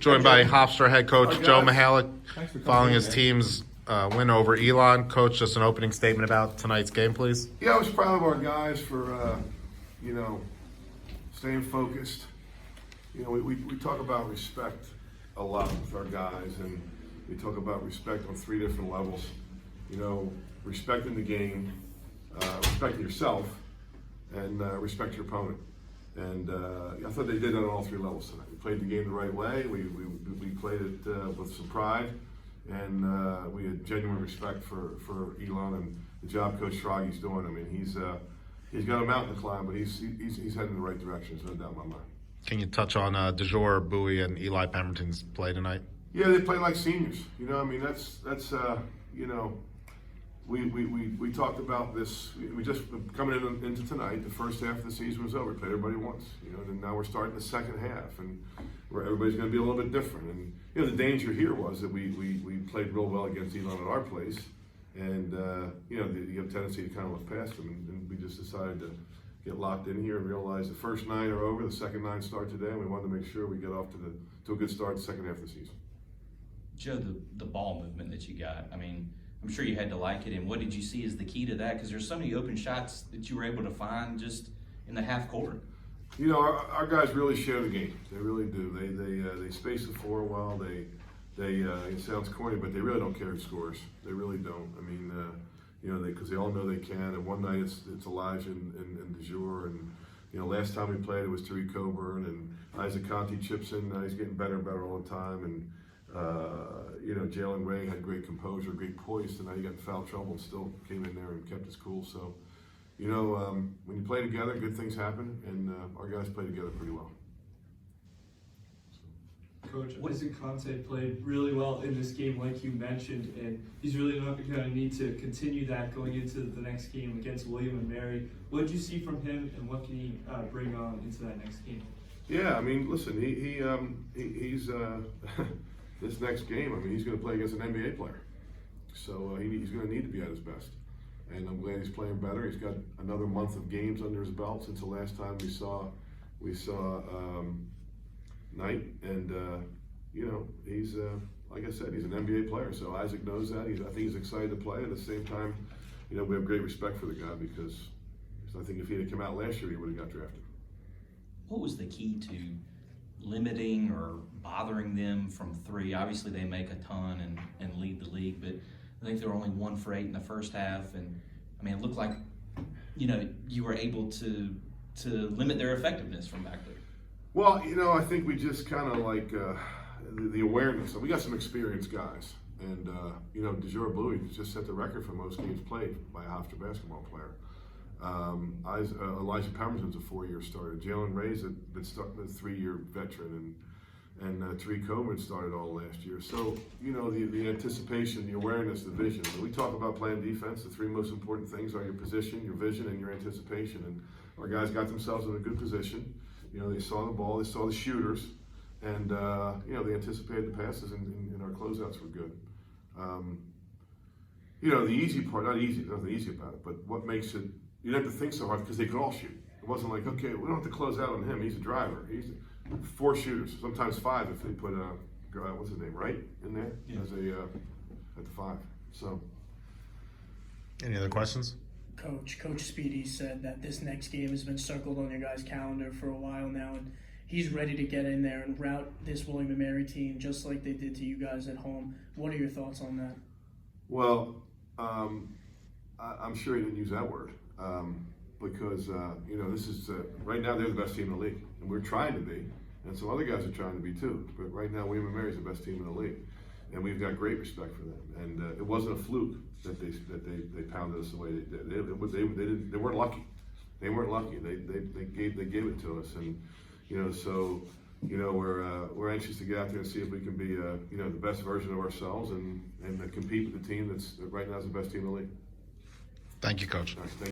Joined by Hofstra head coach Hi, Joe guys. Mihalich Thanks for coming following in, his man. team's win over Elon. Coach, just an opening statement about tonight's game, please. Yeah, I was proud of our guys for, staying focused. We talk about respect a lot with our guys, and we talk about respect on 3 different levels. Respecting the game, respecting yourself, and respect your opponent. And I thought they did that on all 3 levels tonight. We played the game the right way. We played it with some pride, and we had genuine respect for Elon and the job Coach Schraggy's doing. I mean, he's got a mountain to climb, but he's heading in the right direction. There's no doubt in my mind. Can you touch on DeJour, Bowie, and Eli Pemberton's play tonight? Yeah, they play like seniors. We talked about this. We just coming into tonight. The first half of the season was over. We played everybody once. And now we're starting the second half, and where everybody's going to be a little bit different. And the danger here was that we played real well against Elon at our place, and you have a tendency to kind of look past them. And we just decided to get locked in here and realize the first 9 are over. The second 9 start today, and we wanted to make sure we get off to a good start the second half of the season. Joe, the ball movement that you got, I mean, I'm sure you had to like it, and what did you see as the key to that? Because there's so many open shots that you were able to find just in the half court. Our guys really share the game. They really do. They space the floor well. It sounds corny, but they really don't care who scores. They really don't. I mean, because they all know they can. And one night it's Elijah and DeJour, and last time we played it was Tariq Coburn, and Isaac Conti chips in. He's getting better and better all the time, and Jalen Ray had great composure, great poise, and now he got in foul trouble and still came in there and kept his cool. So, when you play together, good things happen, and our guys play together pretty well. Coach, Isaac Conte played really well in this game, like you mentioned, and he's really going to need to continue that going into the next game against William and Mary. What did you see from him, and what can he bring on into that next game? Yeah, I mean, listen, he's this next game. I mean, he's going to play against an NBA player, so he's going to need to be at his best. And I'm glad he's playing better. He's got another month of games under his belt since the last time we saw Knight, and he's like I said, he's an NBA player. So Isaac knows that. I think he's excited to play. At the same time, we have great respect for the guy because I think if he had come out last year, he would have got drafted. What was the key to limiting or bothering them from 3? Obviously, they make a ton and lead the league, but I think they were only 1 for 8 in the first half, and I mean, it looked like you were able to limit their effectiveness from back there. Well, I think we just kind of like the awareness. We got some experienced guys, and DeJour Bowie just set the record for most games played by a Hofstra basketball player. Elijah Pemberton's a 4-year starter. Jalen Ray's a 3-year veteran, and Tariq Coburn started all last year. So the anticipation, the awareness, the vision. When we talk about playing defense, the 3 most important things are your position, your vision, and your anticipation. And our guys got themselves in a good position. They saw the ball, they saw the shooters, and they anticipated the passes, and our closeouts were good. The easy part, not easy, there's nothing easy about it, but what makes it, you don't have to think so hard because they could all shoot. It wasn't like, okay, we don't have to close out on him, he's a driver. He's 4 shooters, sometimes 5 if they put, what's his name, Wright in there as at the 5. So. Any other questions? Coach Speedy said that this next game has been circled on your guys' calendar for a while now, and he's ready to get in there and rout this William and Mary team just like they did to you guys at home. What are your thoughts on that? Well, I'm sure he didn't use that word because this is right now they're the best team in the league, and we're trying to be, and some other guys are trying to be too. But right now, William and Mary is the best team in the league, and we've got great respect for them. And it wasn't a fluke that they pounded us the way they did. They weren't lucky. They weren't lucky. They gave it to us, and we're anxious to get out there and see if we can be the best version of ourselves and compete with the team that right now is the best team in the league. Thank you, Coach. Nice.